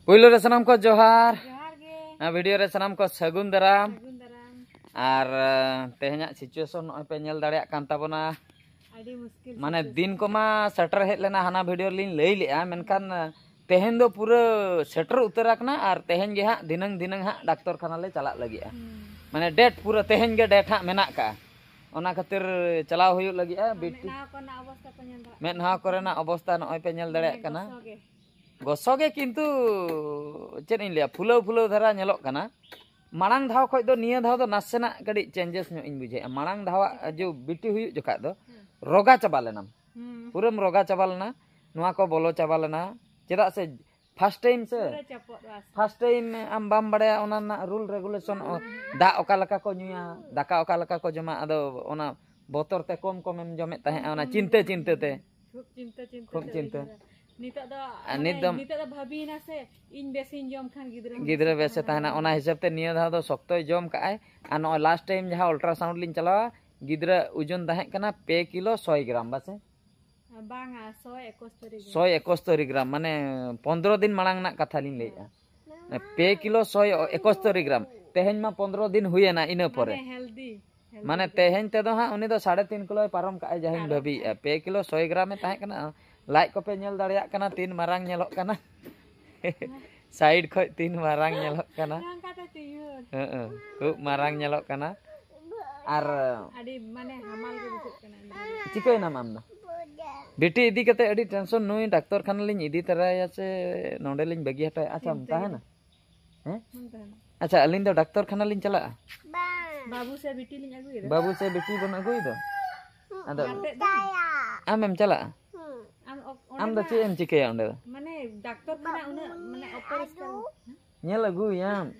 Puilo re sanam ko johar. Video re sanam ko sagun daram. Ar tehnya situation noy pe nyel dareyak kan tabona. Mane din ko ma setter het lena hana video lin lei lea menkan tehen do pura setter utar akna ar tehen ge ha dinang ha doktor khana le chalak lagi a. Mane date pura tehen ge date ha menak ka. Ona khatir chalaw huyuk lagi a biti. Menha korena obostha noy pe nyel dareyak kana. Gosoge kintu chet in lea fulo dhara nyelok kana. Marang dhaw khoj do niya dhaw do nasena kadi changes nyo in bujhe. Marang dhaw jo biti huyuk jokak do roga chaba lena. Puram roga chaba lena. Noa ko bolo chaba lena. Chedak se first time am bam badaya ona na rule regulation da oka leka ko nyuya daka oka leka ko joma ado ona botor te kom em jomet tahe ona cinta te khub cinta Nita da bhabi na se in besin jom khan gidra bese tahna ona hisab te niya dha do soktoy jom ka ai an last time jaha ultrasound lin chalawa gidra ojon tahe kana 2 kilo 100 gram base banga 171 gram mane 15 din marang nak katha lin leya 2 kilo 171 gram tehen ma 15 din huyena ina pore mane tehen te do ha uni do 3.5 kilo parom ka ai jahin bhabi 2 kilo 100 gram e tahe kana like ko pe nyel dareyak kana 3 marang nyelok kana side khoj 3 marang nyelok kana khub marang nyelok kana ar adi mane hamal ko bisuk kana chikoy na mam na बेटी इदी कते अडी tension नुई doctor खाना लिन इदी तरह से नोंडे लिन बगी हटा अच्छा हम ताहे ना हैं अच्छा अलिन दो डॉक्टर खाना लिन चला बाबू से बेटी बन अगुई दो अदो आम चला आम दो चे एम चिके ओंडे माने डॉक्टर खाना उन माने operation nyel agu yam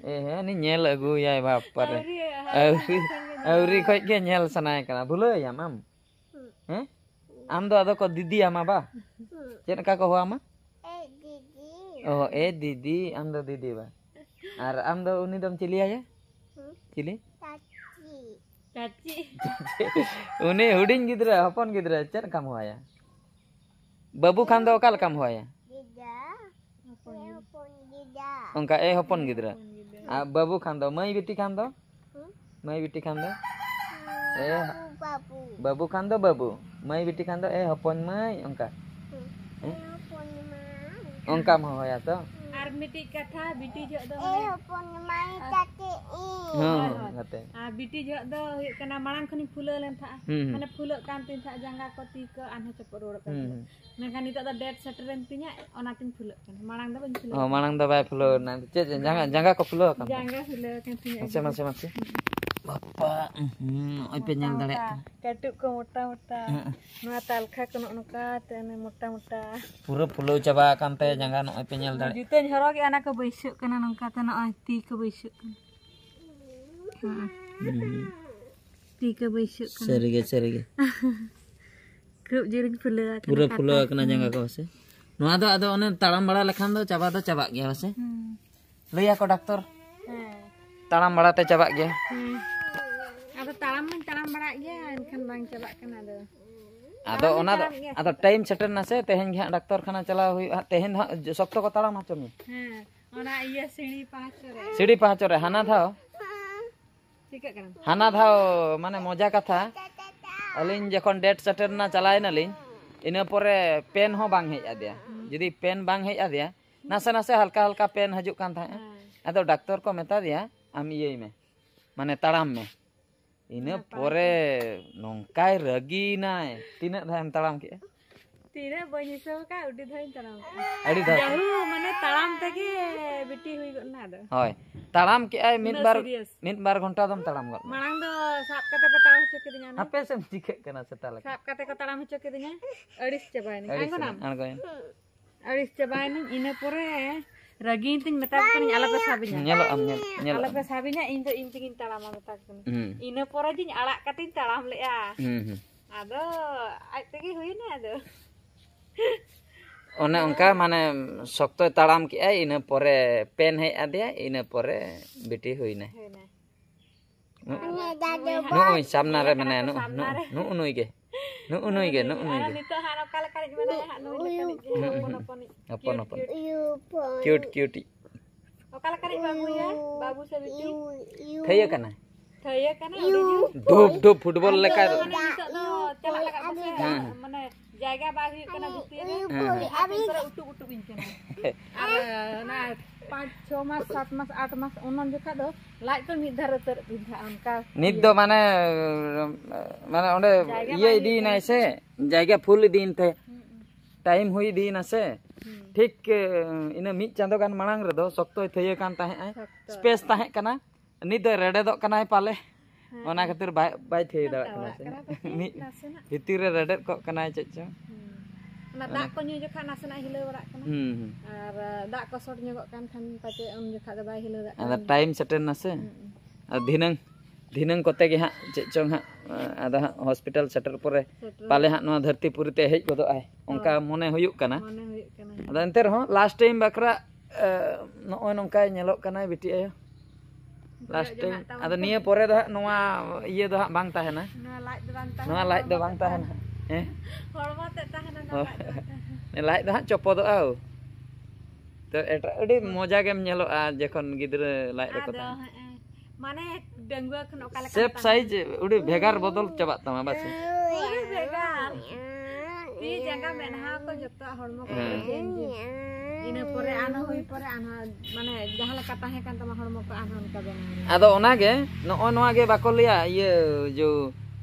ni nyel agu yai bapar auri khoj ge nyel sanai kana bhulo yam am हैं am do ado ko didi ama ba chen ka ko ama oh didi am do didi ba ar am do uni dom cili aja cili caci uni huding gidra hopon gidra chen kam hoya babu khan do kal kam hoya ongka hopon gidra babu khan do mai biti khan do babu khan do babu mai biti khan do hopon mai ongka ongka ma hoya to ar miti katha biti jok do hopon mai tate ngate biti jok do huyuk kana marang khani phula len tha mane phulak kan tin tha jangga ko ti ke anhe cepot rod kan mengkan nita da date setteren tinya onatin phulak kan marang do ban phula oh marang do bai phula na che jangga ko phula kan jangga phula kan tinya masih Bapak, oi penyang dalek. Katuk ko mota-mota. Noa talkha kono noka tene mota-mota. Pura pulau coba kante jangan oi penyang dalek. Jute nyoro ki anak ko baisuk kana nongka tene oi ti ko baisuk kan. Ti ko baisuk kan. Serige. Krup jiring pulau. Pura pulau kana jangga ko se. Noa do ado one talam bala lekhan do caba gya se. Lei ako dokter. Talam bala te caba gya. talam barak ya kan bang coba kan ado ona ado time setter na se tehen ge doktor khana chala hui tehen sokto ko talam machomi ona iya siri pahachore hana thao chika kan hana thao mane moja katha alin jokhon date setter na chalai na lin ina pore pen ho bang hej adia jodi pen bang hej adia nase halka pen hajuk kan tha ado doktor ko meta dia am iyei me mane talam me ina pore nongkai ragi nai tina dhaim talam ke tina bani so ka udi dhaim talam adi dha jahu mane talam tege biti hui gona do hoy talam ke ai min bar ghonta dom talam got marang do sap kate pe talam hocho ke dinya ape sem chike kana setala sap kate ko talam hocho ke dinya adis chabai ni angoin adis chabai ni ina pore Ragin tin meta kan ala pe sabinya nyelo am nyelo ala pe sabinya indo intingin talam meta kan ina pora jin ala katin talam le ya ado ai tegi huina ado one ongka mane sokto talam ki ai ina pore pen hei adia ina pore biti huina nu samna re mane nu unui ge nito hano kala gimana ya nu apon cute Kala kari babu ya, babu sa biti. Thaya kana. Thaya kana udah ju. Dhup football leka. Chalak laka pase mane jayga bag huyuk kana biti re. Abi pura utuk in kana. Ar na 5 6 mas 7 mas 8 mas onon jekha do laj to mid dhar utar bidha onka. Nit do mane onde iye di nai se jayga full din the. Time hui di na se. ठीक इन मिट चांदो गान मांग रे दो सख्तो थये कान ताहे I space ताहे कना नि दो रेडे दो कनाय पाले ओना खातिर बाय थये दा कना से मि भितिर रे रेडे को कनाय चेचो ना दा को न्यू जखा नासना हिलो बरा कना आर दा को सट न्यगो कान खान पाचे उन जखा दा बाय हिलो दा अदा टाइम सेटेन ना से धिनंग कोते गे हा चेचों हा आदा हॉस्पिटल सेटर परे पाले हा नवा धरतीपुरी ते हेज गदो आय ओंका मने हुयुक कना अदा एंते रहो लास्ट टाइम बकरा नोय नोंका नेलोक कना बिटी आयो लास्ट टाइम अदा निया परे दा नवा इये दा बांग ताहेना नवा लाइट दा बांग ताहेना हरवा ते ताहेना ने लाइट दा चोपो दो आउ तो एटा अडी मजा गेम नेलो आ जखन गिदरे लाइट रे को माने डंगुआ खन ओकाले सेप साइज उडी भेगार बदल चबा तमा बस भेगार ती जंगा मेनहा को जत्ता हरमो को चेंज इन परे आना होई परे आना माने जहां लका ताहे कान तमा हरमो को आना उनका बना आदो ओना गे नोआ गे बाको लिया ये जो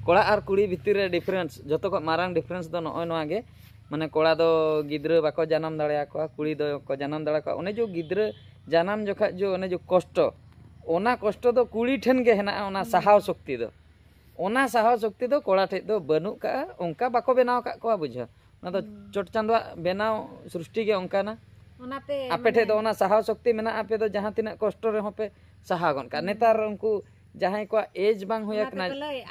कोड़ा और कुड़ी भितर रे डिफरेंस जतो को मारांग डिफरेंस दो नोआ गे माने कोड़ा दो गिद्र बाको जन्म दाड़िया को कुड़ी दो को जन्म दाड़ा को ओने जो गिद्र जन्म जोखा जो ओने जो कष्ट ओना कष्ट दो कुड़ी ठेन गे हेना ओना साहाव शक्ति दो ओना साहाव शक्ति दो कोड़ा ठे दो बनु का ओंका बाको बनाव का को बुझा ना तो चोट चांदवा बनाव सृष्टि गे ओंका ना ओनाते आपे ठे दो ओना साहाव शक्ति मेना आपे दो जहां तिना कष्ट रे होपे साहा गन का नेतार उनको जहां को एज बांग होया कना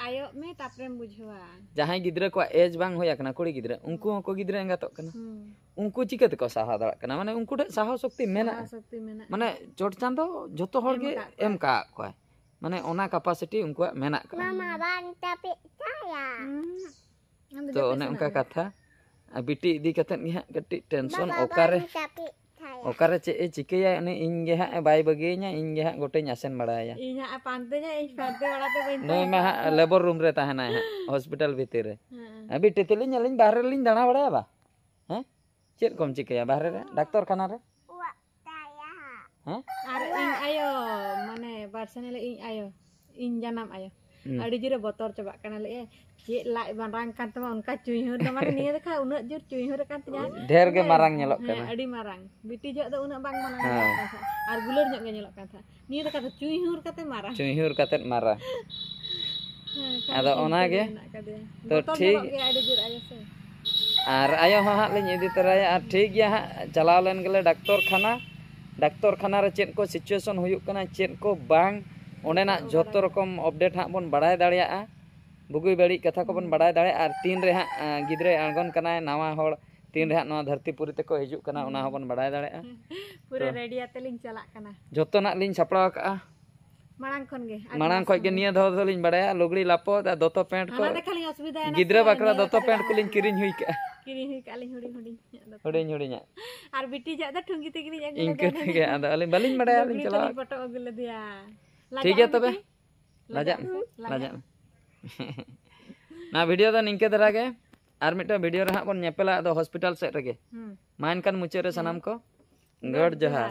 आयो में ताप्रेम बुझवा जहां गिद्रे को एज बांग होया कना कुड़ी गिद्रे उनको को गिद्रे एंगातो कना उनको चिकते को साहा दाड़ा कना माने उनको ठे साहा शक्ति मेना माने चोट चांदो जतो हर गे एम का को माने ओना कैपेसिटी उनको मेना का मामा बान तापे छाया तो ओने उनका कथा बिटी इदी कतन गे हा कटी टेंशन ओकारे चे चिकेया ने इन गे हा बाय बगे냐 इन गे हा गोटे आसेन बड़ाया इन हा पांते nya इन पांते वाला ते बइन नय मा लेबर रूम रे ताहना है हॉस्पिटल भीतर रे अभी टेतली नलिन बाहर लिन दाना बड़ा बा हैं चेत कम चिकेया बाहर रे डॉक्टर खाना रे हैं आर इन आयो माने पर्सनल इन आयो इन जानम आयो अड़ी जुरे बोतर चबा कना ले चे लाई मारang kan tama उनका चुईहुर द माने निये देखा उना जुर चुईहुर kan तnya ढेर गे मारang nyelok kana अड़ी मारang बिटी जो द उना बांग माना आर गुलर nyok ge nyelok kan था निये देखा चुईहुर कते मारा आदो ओना गे तो ठीक अड़ी जुर आयो से आर आयो हा लिन इदी तराया आर ठीक गया हा चलाव लेन गेले डॉक्टर खाना रे चेत को सिचुएशन हुयुक कना चेत को बांग ओनेना जतो रकम अपडेट हा बन बड़ाय दाड़िया बुगुई बड़ी कथा को बन बड़ाय दाड़े आर तीन रे हा गिद्रे आंगन कना नवा होड़ तीन रे हा नवा धरतीपुरी ते को हिजुक कना ओना बन बड़ाय दाड़े पूरा रेडी आते लिंग चला कना जतो ना लिंग छपड़ाव का मांग खो गे निया धो लिंग बड़ाया लुगड़ी लापो दोतो पैंट को गिद्रे बकरा दोतो पैंट को लिंग किरिन हुई का लिंग हुडी आर बिटी जा द ठुंगी ते किरिन इनके के आदा अलिंग बालिंग बड़ाया लिंग चला फोटो अगले दिया ठीक है तबे लाजा ना वीडियो दा निंके दरा गे आर मिटा वीडियो रे हा बन नेपेला दो हॉस्पिटल सेट रे गे माइन कान मुचे रे सनाम को गड जहार